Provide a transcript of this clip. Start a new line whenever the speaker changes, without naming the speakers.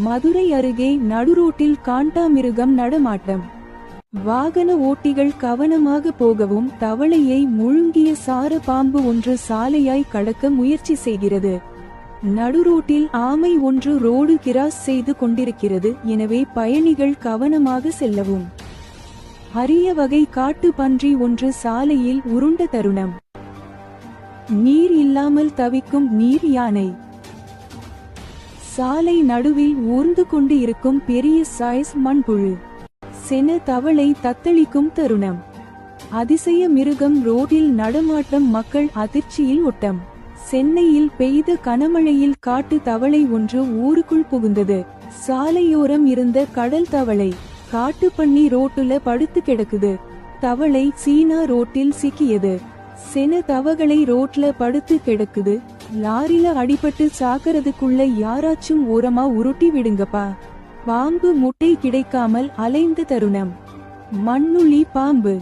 மதுரை அருகே நடுரோட்டில் காண்டாமிருகம் நடமாட்டம். வாகன ஓட்டிகள் கவனமாக போகவும் தவளையை முழுங்கிய சார பாம்பு ஒன்று சாலையாய் கடக்க முயற்சி செய்கிறது. நடுரோட்டில் ஆமை ஒன்று ரோடு கிராஸ் செய்து கொண்டிருக்கிறது. எனவே பயணிகள் கவனமாக செல்லவும். அரிய வகை காட்டு பன்றி ஒன்று சாலையில் உருண்ட தருணம். நீர் இல்லாமல் தவிக்கும் நீர் யானை. சாலை நடுவில் ஊர்ந்து கொண்டு இருக்கும் பெரிய சைஸ் மண்புழு. சென தவளை தத்தளிக்கும் தருணம். அதிசய மிருகம் ரோட்டில் நடமாட்டம். மக்கள் அதிர்ச்சியில் ஓட்டம். சென்னையில் பெய்த கனமழையில் காட்டு தவளை ஒன்று ஊருக்குள் புகுந்தது. சாலையோரம் இருந்த கடல் தவளை காட்டுப்பன்னி ரோட்டுல படுத்து கிடக்குது. தவளை சீனா ரோட்டில் சிக்கியது. சென தவளை ரோட்ல படுத்து கிடக்குது. லாரில அடிபட்டு சாக்கிறதுக்குள்ள யாராச்சும் ஓரமா உருட்டி விடுங்கப்பா. பாம்பு முட்டை கிடைக்காமல் அலைந்த தருணம். மண்ணுளி பாம்பு.